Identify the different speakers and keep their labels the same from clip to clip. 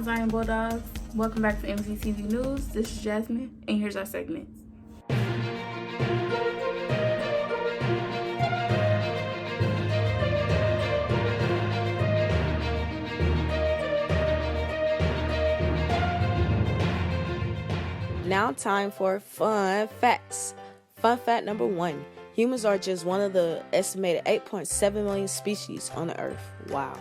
Speaker 1: on, Zion Bulldogs. Welcome back to MZTV News. This is Jasmine, and here's our segments.
Speaker 2: Now time for fun facts. Fun fact number 1. Humans are just one of the estimated 8.7 million species on the earth. Wow.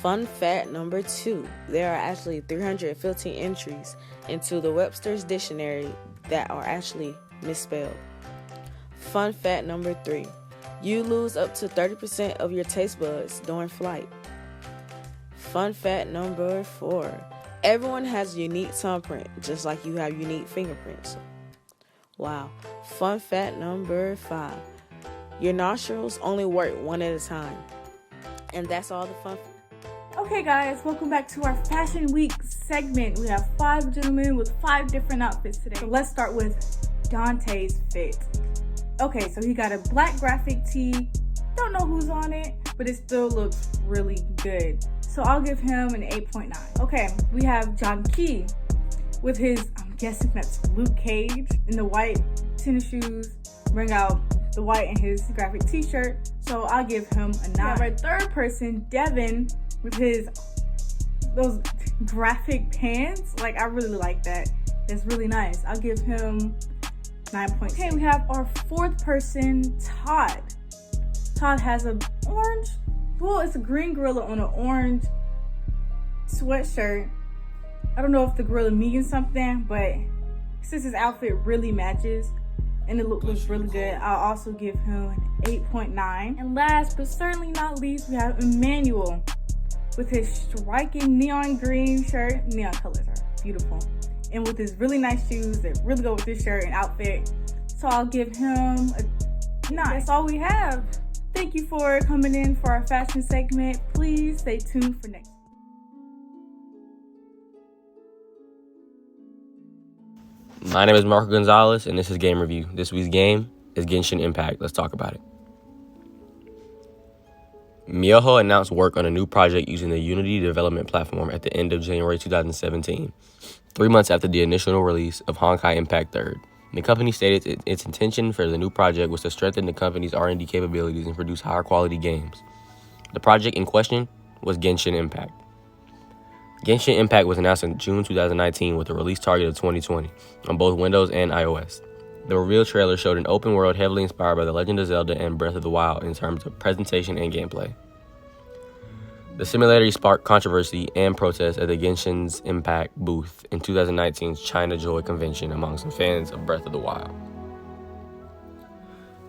Speaker 2: Fun fact number 2. There are actually 315 entries into the Webster's Dictionary that are actually misspelled. Fun fact number 3. You lose up to 30% of your taste buds during flight. Fun fact number 4. Everyone has a unique thumbprint, just like you have unique fingerprints. Wow. Fun fact number 5. Your nostrils only work one at a time. And that's all the fun.
Speaker 1: Okay guys, welcome back to our Fashion Week segment. We have 5 gentlemen with 5 different outfits today. So let's start with Dante's fit. Okay, so he got a black graphic tee. Don't know who's on it, but it still looks really good. So I'll give him an 8.9. Okay, we have John Key with his, I'm guessing that's Luke Cage, in the white tennis shoes. Bring out the white in his graphic t-shirt. So I'll give him a 9. We have our third person, Devin, with those graphic pants. Like, I really like that. It's really nice. I'll give him 9.6. Okay, we have our fourth person, Todd. Todd has a orange, well, it's a green gorilla on an orange sweatshirt. I don't know if the gorilla means something, but since his outfit really matches and it looks really good, I'll also give him an 8.9. And last but certainly not least, we have Emmanuel with his striking neon green shirt. Neon colors are beautiful. And with his really nice shoes that really go with this shirt and outfit. So I'll give him a 9. That's all we have. Thank you for coming in for our fashion segment. Please stay tuned for next.
Speaker 3: My name is Marco Gonzalez, and this is Game Review. This week's game is Genshin Impact. Let's talk about it. Miyoho announced work on a new project using the Unity development platform at the end of January 2017, 3 months after the initial release of Honkai Impact 3rd. The company stated its intention for the new project was to strengthen the company's R&D capabilities and produce higher quality games. The project in question was Genshin Impact. Genshin Impact was announced in June 2019 with a release target of 2020 on both Windows and iOS. The reveal trailer showed an open world heavily inspired by The Legend of Zelda and Breath of the Wild in terms of presentation and gameplay. The similarity sparked controversy and protest at the Genshin Impact booth in 2019's China Joy Convention among some fans of Breath of the Wild.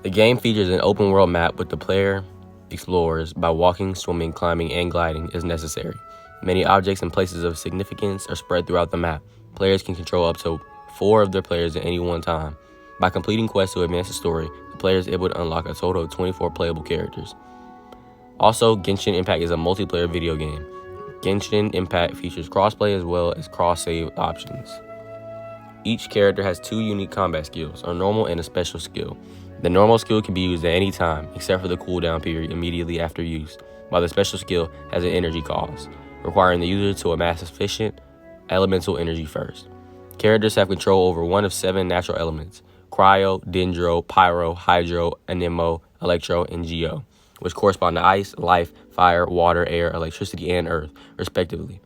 Speaker 3: The game features an open world map with the player explores by walking, swimming, climbing, and gliding as necessary. Many objects and places of significance are spread throughout the map. Players can control up to 4 of their players at any one time. By completing quests to advance the story, the player is able to unlock a total of 24 playable characters. Also, Genshin Impact is a multiplayer video game. Genshin Impact features crossplay as well as cross-save options. Each character has 2 unique combat skills, a normal and a special skill. The normal skill can be used at any time, except for the cooldown period immediately after use, while the special skill has an energy cost, requiring the user to amass sufficient elemental energy first. Characters have control over one of 7 natural elements: cryo, dendro, pyro, hydro, anemo, electro, and geo, which correspond to ice, life, fire, water, air, electricity, and earth, respectively.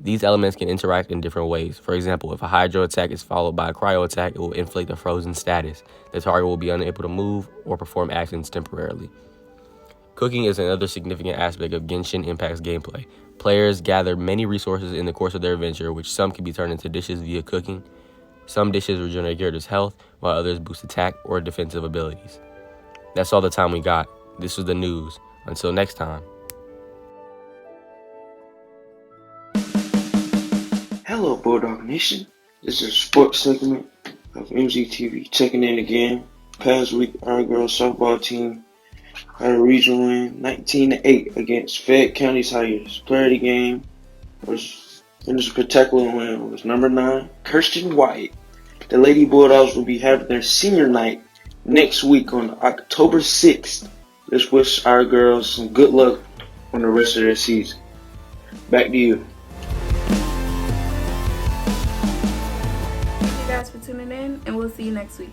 Speaker 3: These elements can interact in different ways. For example, if a hydro attack is followed by a cryo attack, it will inflict a frozen status. The target will be unable to move or perform actions temporarily. Cooking is another significant aspect of Genshin Impact's gameplay. Players gather many resources in the course of their adventure, which some can be turned into dishes via cooking. Some dishes regenerate characters' health, while others boost attack or defensive abilities. That's all the time we got. This was the news. Until next time.
Speaker 4: Hello, Bulldog Nation. This is a sports segment of MZTV checking in again. Past week, our girls softball team had a regional win, 19-8 against Fayette County's Tigers. Player of the game was, in this spectacular win, was number 9, Kirsten White. The Lady Bulldogs will be having their senior night next week on October 6th. Let's wish our girls some good luck on the rest of their season. Back to you.
Speaker 1: Thank you guys for tuning in, and we'll see you next week.